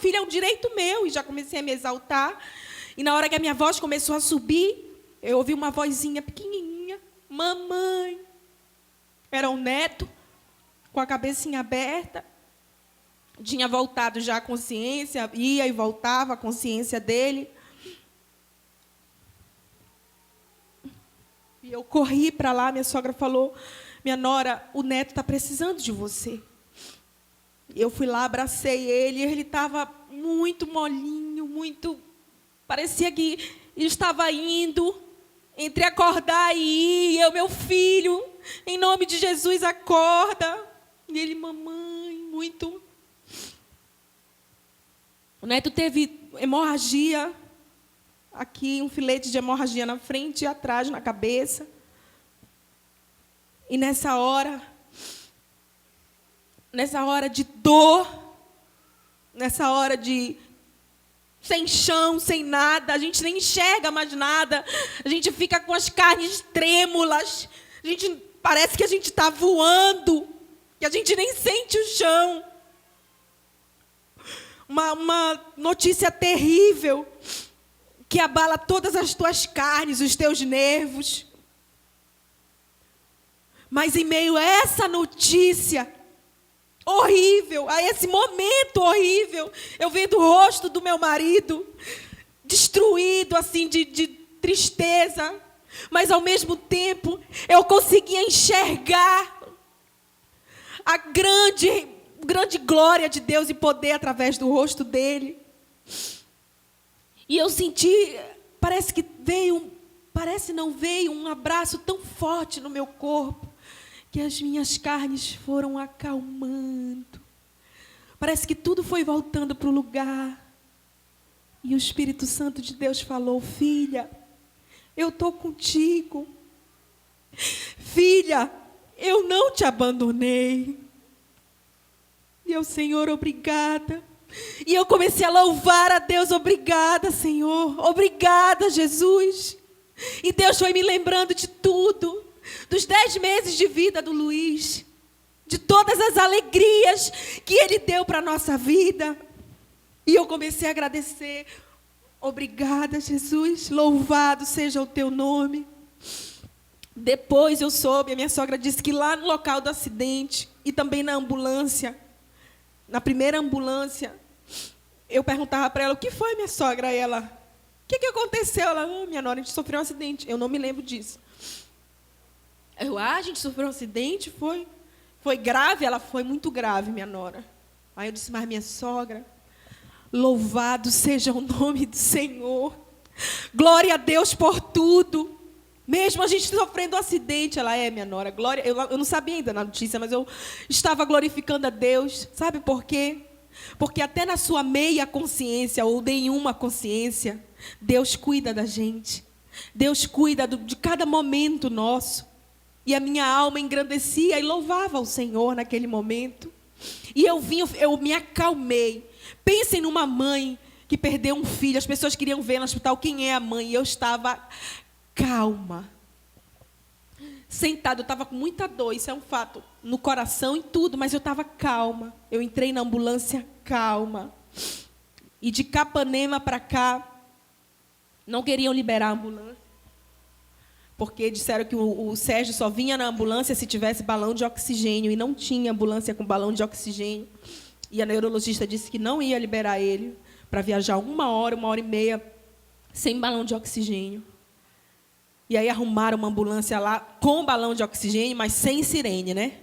filho, é um direito meu. E já comecei a me exaltar. E na hora que a minha voz começou a subir, eu ouvi uma vozinha pequenininha. Mamãe. Era um neto, com a cabecinha aberta. Tinha voltado já a consciência, ia e voltava a consciência dele. E eu corri para lá, minha sogra falou, minha nora, o neto está precisando de você. Eu fui lá, abracei ele, e ele estava muito molinho, muito... Parecia que ele estava indo, entre acordar e ir. E eu, meu filho, em nome de Jesus, acorda. E ele, mamãe, muito... O neto teve hemorragia, aqui um filete de hemorragia na frente e atrás, na cabeça. E nessa hora de dor, nessa hora de sem chão, sem nada, a gente nem enxerga mais nada, a gente fica com as carnes trêmulas, parece que a gente está voando, que a gente nem sente o chão. Uma notícia terrível, que abala todas as tuas carnes, os teus nervos. Mas em meio a essa notícia horrível, a esse momento horrível, eu vendo o rosto do meu marido destruído, assim, de tristeza, mas ao mesmo tempo eu conseguia enxergar a grande glória de Deus e poder através do rosto dele. E eu senti, parece não veio um abraço tão forte no meu corpo, que as minhas carnes foram acalmando. Parece que tudo foi voltando para o lugar. E o Espírito Santo de Deus falou, filha, eu estou contigo. Filha, eu não te abandonei. E eu, Senhor, obrigada. E eu comecei a louvar a Deus, obrigada, Senhor, obrigada, Jesus. E Deus foi me lembrando de tudo, dos 10 meses de vida do Luiz, de todas as alegrias que Ele deu para a nossa vida. E eu comecei a agradecer, obrigada, Jesus, louvado seja o teu nome. Depois eu soube, a minha sogra disse que lá no local do acidente, e também na ambulância, na primeira ambulância, eu perguntava para ela, o que foi, minha sogra? E ela, o que aconteceu? Ela, minha nora, a gente sofreu um acidente. Eu não me lembro disso. A gente sofreu um acidente? Foi grave? Ela, foi muito grave, minha nora. Aí eu disse, mas minha sogra, louvado seja o nome do Senhor. Glória a Deus por tudo. Mesmo a gente sofrendo um acidente, ela minha nora, glória. Eu não sabia ainda na notícia, mas eu estava glorificando a Deus. Sabe por quê? Porque até na sua meia consciência, ou nenhuma consciência, Deus cuida da gente. Deus cuida de cada momento nosso. E a minha alma engrandecia e louvava o Senhor naquele momento. E eu me acalmei. Pensem numa mãe que perdeu um filho. As pessoas queriam ver no hospital quem é a mãe. E eu estava calma. Sentada, eu estava com muita dor, isso é um fato, no coração e tudo, mas eu estava calma. Eu entrei na ambulância calma. E de Capanema para cá, não queriam liberar a ambulância, porque disseram que o Sérgio só vinha na ambulância se tivesse balão de oxigênio, e não tinha ambulância com balão de oxigênio. E a neurologista disse que não ia liberar ele para viajar 1 hora e meia, sem balão de oxigênio. E aí arrumaram uma ambulância lá com balão de oxigênio, mas sem sirene, né?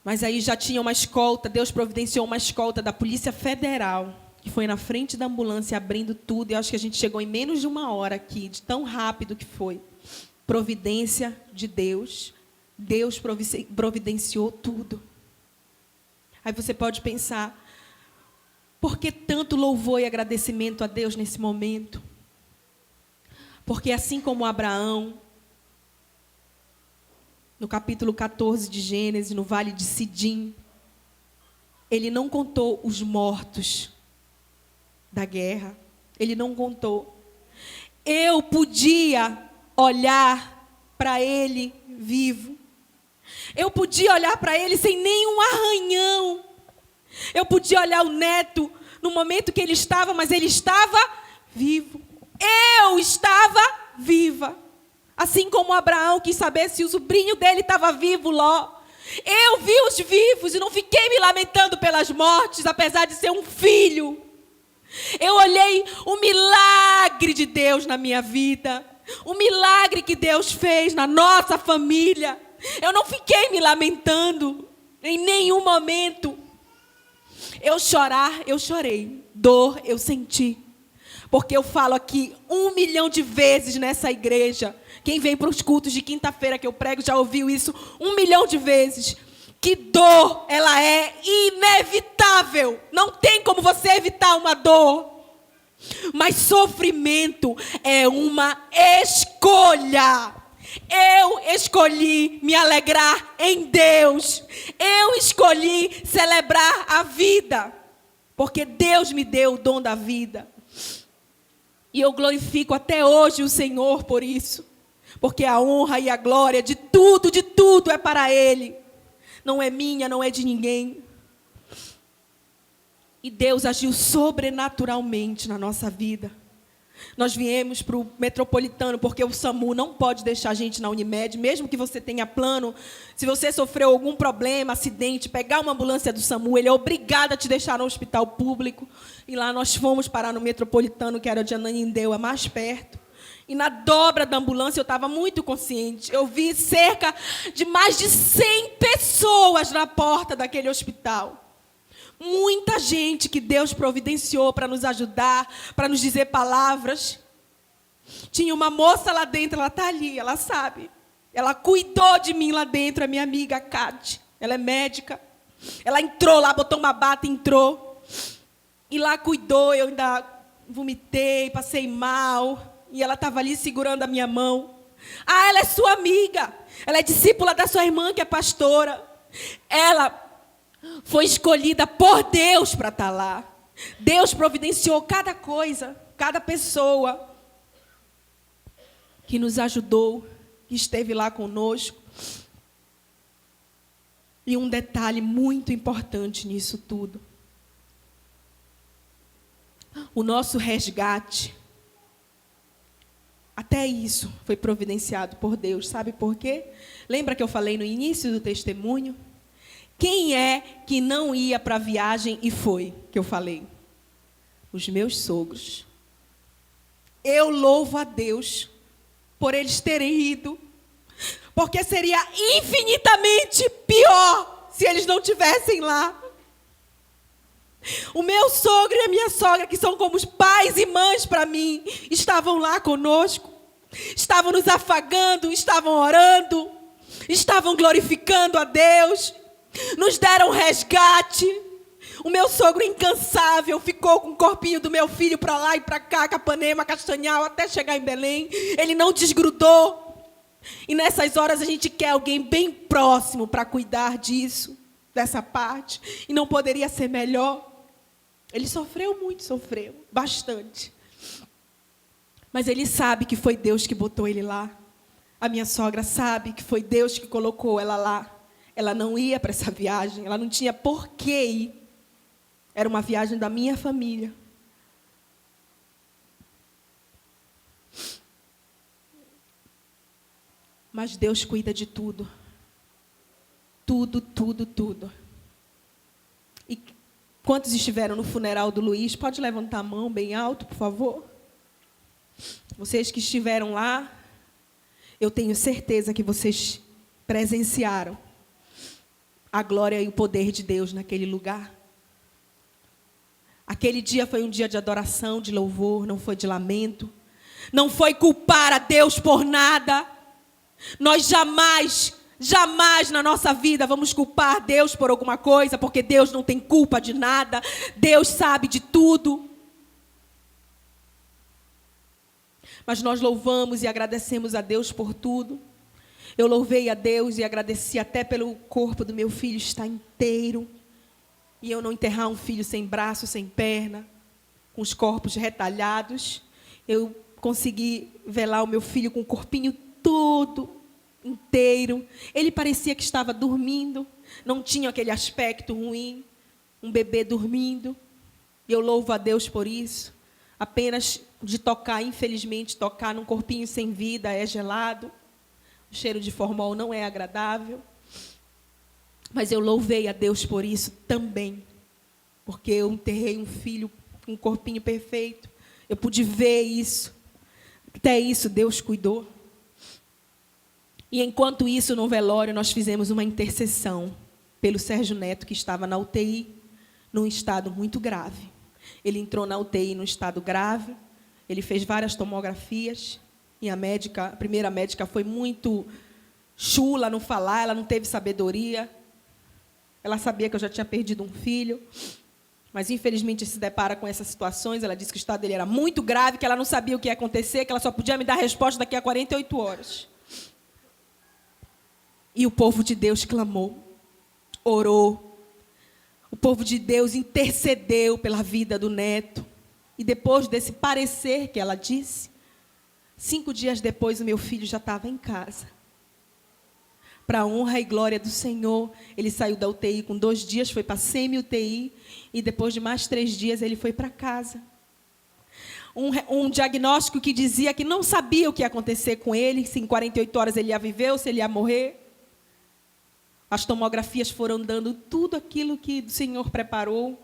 Mas aí já tinha uma escolta, Deus providenciou uma escolta da Polícia Federal, que foi na frente da ambulância abrindo tudo. E eu acho que a gente chegou em menos de 1 hora aqui, de tão rápido que foi. Providência de Deus. Deus providenciou tudo. Aí você pode pensar, por que tanto louvor e agradecimento a Deus nesse momento? Porque assim como Abraão, no capítulo 14 de Gênesis, no vale de Sidim, ele não contou os mortos da guerra. Ele não contou. Eu podia olhar para ele vivo. Eu podia olhar para ele sem nenhum arranhão. Eu podia olhar o neto no momento que ele estava, mas ele estava vivo. Eu estava viva. Assim como Abraão quis saber se o sobrinho dele estava vivo, Ló. Eu vi os vivos e não fiquei me lamentando pelas mortes, apesar de ser um filho. Eu olhei o milagre de Deus na minha vida. O milagre que Deus fez na nossa família. Eu não fiquei me lamentando em nenhum momento. Eu chorei. Dor, eu senti. Porque eu falo aqui 1 milhão de vezes nessa igreja. Quem vem para os cultos de quinta-feira que eu prego já ouviu isso 1 milhão de vezes. Que dor, ela é inevitável. Não tem como você evitar uma dor. Mas sofrimento é uma escolha. Eu escolhi me alegrar em Deus. Eu escolhi celebrar a vida. Porque Deus me deu o dom da vida. E eu glorifico até hoje o Senhor por isso. Porque a honra e a glória de tudo é para Ele. Não é minha, não é de ninguém. E Deus agiu sobrenaturalmente na nossa vida. Nós viemos para o Metropolitano, porque o SAMU não pode deixar a gente na Unimed, mesmo que você tenha plano. Se você sofreu algum problema, acidente, pegar uma ambulância do SAMU, ele é obrigado a te deixar no hospital público. E lá nós fomos parar no Metropolitano, que era de Ananindeua, mais perto. E na dobra da ambulância eu estava muito consciente. Eu vi cerca de mais de 100 pessoas na porta daquele hospital. Muita gente que Deus providenciou para nos ajudar, para nos dizer palavras. Tinha uma moça lá dentro, ela está ali, ela sabe. Ela cuidou de mim lá dentro, a minha amiga Kate. Ela é médica. Ela entrou lá, botou uma bata e entrou. E lá cuidou, eu ainda vomitei, passei mal. E ela estava ali segurando a minha mão. Ah, ela é sua amiga. Ela é discípula da sua irmã, que é pastora. Ela foi escolhida por Deus para estar lá. Deus providenciou cada coisa, cada pessoa que nos ajudou, que esteve lá conosco. E um detalhe muito importante nisso tudo. O nosso resgate, até isso foi providenciado por Deus. Sabe por quê? Lembra que eu falei no início do testemunho? Quem é que não ia para a viagem e foi, que eu falei? Os meus sogros. Eu louvo a Deus por eles terem ido. Porque seria infinitamente pior se eles não estivessem lá. O meu sogro e a minha sogra, que são como os pais e mães para mim, estavam lá conosco. Estavam nos afagando, estavam orando, estavam glorificando a Deus. Nos deram resgate. O meu sogro incansável ficou com o corpinho do meu filho para lá e para cá, Capanema, Castanhal, até chegar em Belém. Ele não desgrudou. E nessas horas a gente quer alguém bem próximo para cuidar disso, dessa parte. E não poderia ser melhor. Ele sofreu muito, sofreu bastante. Mas ele sabe que foi Deus que botou ele lá. A minha sogra sabe que foi Deus que colocou ela lá. Ela não ia para essa viagem, ela não tinha por que ir. Era uma viagem da minha família. Mas Deus cuida de tudo. Tudo. E quantos estiveram no funeral do Luiz? Pode levantar a mão bem alto, por favor? Vocês que estiveram lá, eu tenho certeza que vocês presenciaram a glória e o poder de Deus naquele lugar. Aquele dia foi um dia de adoração, de louvor, não foi de lamento. Não foi culpar a Deus por nada. Nós jamais na nossa vida vamos culpar Deus por alguma coisa, porque Deus não tem culpa de nada. Deus sabe de tudo. Mas nós louvamos e agradecemos a Deus por tudo. Eu louvei a Deus e agradeci até pelo corpo do meu filho estar inteiro. E eu não enterrar um filho sem braço, sem perna, com os corpos retalhados. Eu consegui velar o meu filho com o corpinho todo inteiro. Ele parecia que estava dormindo. Não tinha aquele aspecto ruim. Um bebê dormindo. E eu louvo a Deus por isso. Apenas de tocar, infelizmente, tocar num corpinho sem vida é gelado. O cheiro de formol não é agradável. Mas eu louvei a Deus por isso também. Porque eu enterrei um filho com um corpinho perfeito. Eu pude ver isso. Até isso Deus cuidou. E enquanto isso, no velório, nós fizemos uma intercessão pelo Sérgio Neto, que estava na UTI, num estado muito grave. Ele entrou na UTI num estado grave, ele fez várias tomografias, e a primeira médica foi muito chula no falar, ela não teve sabedoria. Ela sabia que eu já tinha perdido um filho, mas, infelizmente, se depara com essas situações. Ela disse que o estado dele era muito grave, que ela não sabia o que ia acontecer, que ela só podia me dar resposta daqui a 48 horas. E o povo de Deus clamou, orou. O povo de Deus intercedeu pela vida do neto. E depois desse parecer que ela disse, 5 dias depois o meu filho já estava em casa. Para a honra e glória do Senhor, ele saiu da UTI com 2 dias, foi para semi-UTI, e depois de mais 3 dias ele foi para casa. Um diagnóstico que dizia que não sabia o que ia acontecer com ele, se em 48 horas ele ia viver ou se ele ia morrer. As tomografias foram dando tudo aquilo que o Senhor preparou,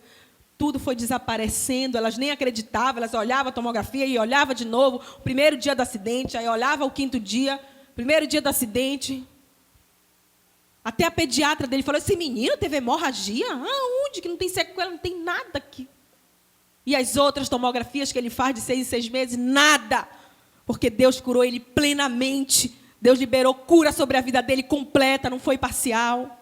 tudo foi desaparecendo, elas nem acreditavam, elas olhavam a tomografia e olhavam de novo, o primeiro dia do acidente, aí olhava o 5º dia, primeiro dia do acidente. Até a pediatra dele falou, esse menino teve hemorragia? Aonde? Que não tem sequela, não tem nada aqui. E as outras tomografias que ele faz de 6 em 6 meses, nada. Porque Deus curou ele plenamente. Deus liberou cura sobre a vida dele completa, não foi parcial.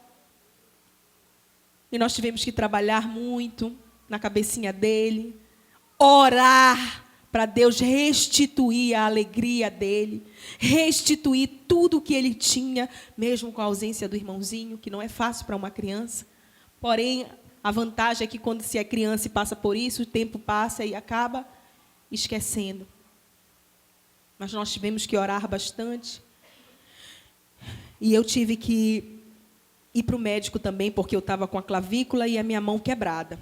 E nós tivemos que trabalhar muito na cabecinha dele, orar para Deus restituir a alegria dele, restituir tudo o que ele tinha, mesmo com a ausência do irmãozinho, que não é fácil para uma criança. Porém, a vantagem é que quando se é criança e passa por isso, o tempo passa e acaba esquecendo. Mas nós tivemos que orar bastante. E eu tive que ir para o médico também, porque eu estava com a clavícula e a minha mão quebrada.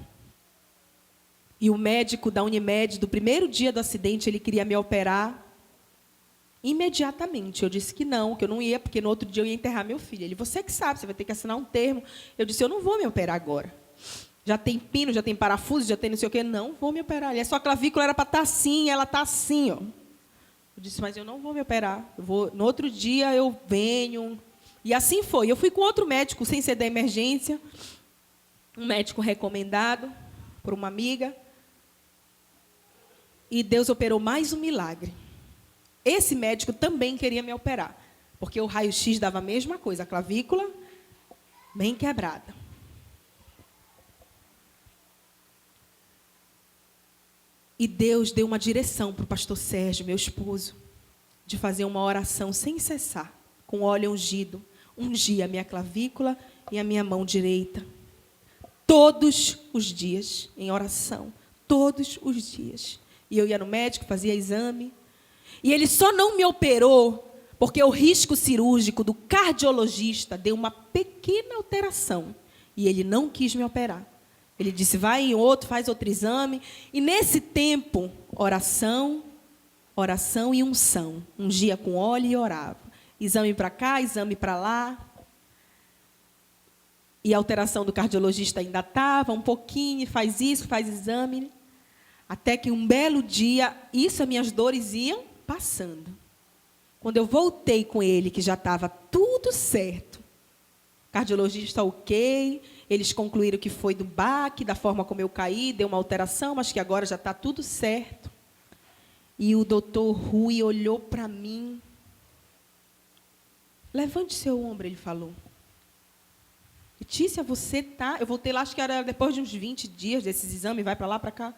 E o médico da Unimed, do primeiro dia do acidente, ele queria me operar imediatamente. Eu disse que não, que eu não ia, porque no outro dia eu ia enterrar meu filho. Ele, você que sabe, você vai ter que assinar um termo. Eu disse, eu não vou me operar agora. Já tem pino, já tem parafuso, já tem não sei o quê. Não vou me operar. E a sua clavícula era para estar assim, ela está assim. Ó. Eu disse, mas eu não vou me operar. No outro dia eu venho. E assim foi. Eu fui com outro médico, sem ser da emergência. Um médico recomendado por uma amiga. E Deus operou mais um milagre. Esse médico também queria me operar, porque o raio-x dava a mesma coisa, a clavícula bem quebrada. E Deus deu uma direção para o pastor Sérgio, meu esposo, de fazer uma oração sem cessar, com óleo ungido, ungir a minha clavícula e a minha mão direita. Todos os dias, em oração, todos os dias. E eu ia no médico, fazia exame. E ele só não me operou porque o risco cirúrgico do cardiologista deu uma pequena alteração. E ele não quis me operar. Ele disse, vai em outro, faz outro exame. E nesse tempo, oração e unção. Ungia com óleo e orava. Exame para cá, exame para lá. E a alteração do cardiologista ainda estava, um pouquinho, faz isso, faz exame. Até que um belo dia, as minhas dores iam passando. Quando eu voltei com ele, que já estava tudo certo, cardiologista ok, eles concluíram que foi do baque, da forma como eu caí, deu uma alteração, mas que agora já está tudo certo. E o doutor Rui olhou para mim. Levante seu ombro, ele falou. Letícia, você tá... Eu voltei lá, acho que era depois de uns 20 dias desses exames, vai para lá, para cá.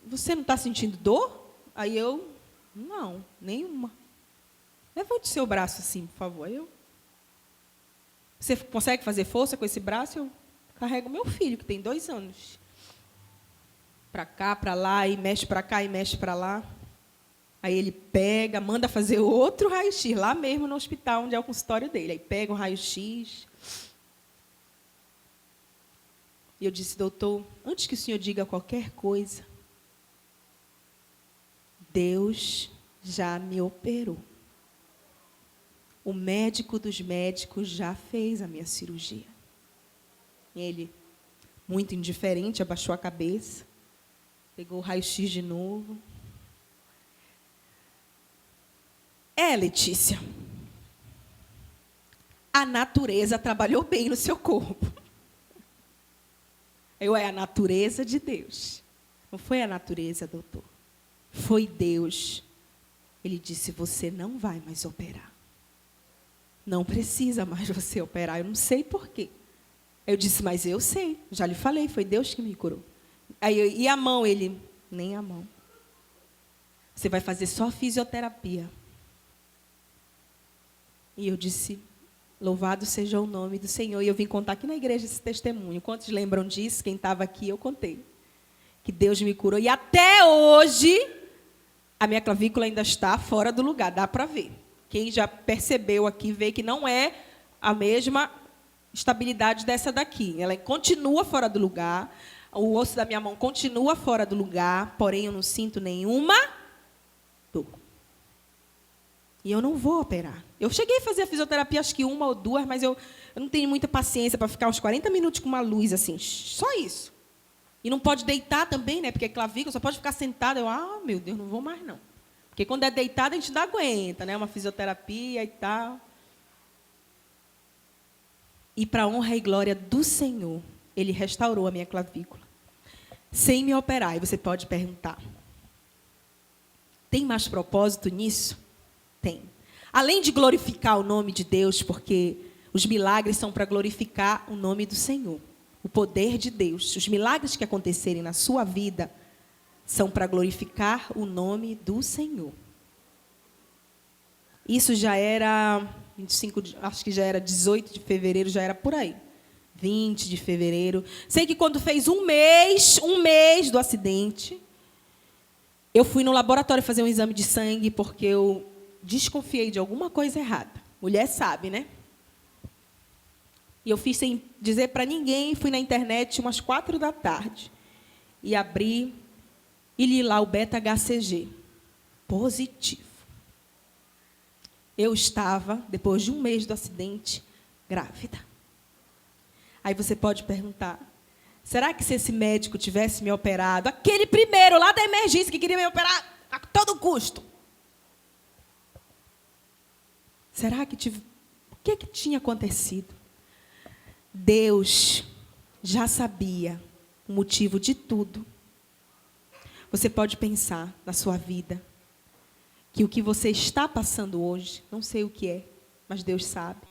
Você não está sentindo dor? Aí eu, não, nenhuma. Levante seu braço assim, por favor. Você consegue fazer força com esse braço? Eu carrego meu filho, que tem 2 anos. Para cá, para lá, e mexe para cá, e mexe para lá. Aí ele pega, manda fazer outro raio-x, lá mesmo no hospital, onde é o consultório dele. Aí pega o raio-x. E eu disse: doutor, antes que o senhor diga qualquer coisa, Deus já me operou. O médico dos médicos já fez a minha cirurgia. Ele, muito indiferente, abaixou a cabeça, pegou o raio-x de novo. Letícia, a natureza trabalhou bem no seu corpo. A natureza de Deus. Não foi a natureza, doutor. Foi Deus. Ele disse: você não vai mais operar. Não precisa mais você operar. Eu não sei por quê. Eu disse: mas eu sei. Já lhe falei, foi Deus que me curou. E a mão? Ele: nem a mão. Você vai fazer só fisioterapia. E eu disse: louvado seja o nome do Senhor. E eu vim contar aqui na igreja esse testemunho. Quantos lembram disso? Quem estava aqui, eu contei. Que Deus me curou. E até hoje, a minha clavícula ainda está fora do lugar. Dá para ver. Quem já percebeu aqui, vê que não é a mesma estabilidade dessa daqui. Ela continua fora do lugar. O osso da minha mão continua fora do lugar. Porém, eu não sinto nenhuma dor. E eu não vou operar. Eu cheguei a fazer a fisioterapia, acho que 1 ou 2, mas eu não tenho muita paciência para ficar uns 40 minutos com uma luz assim. Só isso. E não pode deitar também, né? Porque clavícula só pode ficar sentada. Meu Deus, não vou mais não. Porque quando é deitada, a gente não aguenta, né? Uma fisioterapia e tal. E para a honra e glória do Senhor, Ele restaurou a minha clavícula. Sem me operar. E você pode perguntar: tem mais propósito nisso? Tem. Além de glorificar o nome de Deus, porque os milagres são para glorificar o nome do Senhor. O poder de Deus. Os milagres que acontecerem na sua vida são para glorificar o nome do Senhor. Isso já era 25, acho que já era 18 de fevereiro, já era por aí. 20 de fevereiro. Sei que quando fez um mês do acidente, eu fui no laboratório fazer um exame de sangue, porque eu desconfiei de alguma coisa errada. Mulher sabe, né? E eu fiz sem dizer para ninguém, fui na internet umas 4 da tarde. E abri e li lá o beta-HCG. Positivo. Eu estava, depois de um mês do acidente, grávida. Aí você pode perguntar: será que se esse médico tivesse me operado, aquele primeiro lá da emergência que queria me operar a todo custo, será que o que tinha acontecido? Deus já sabia o motivo de tudo. Você pode pensar na sua vida que o que você está passando hoje, não sei o que é, mas Deus sabe.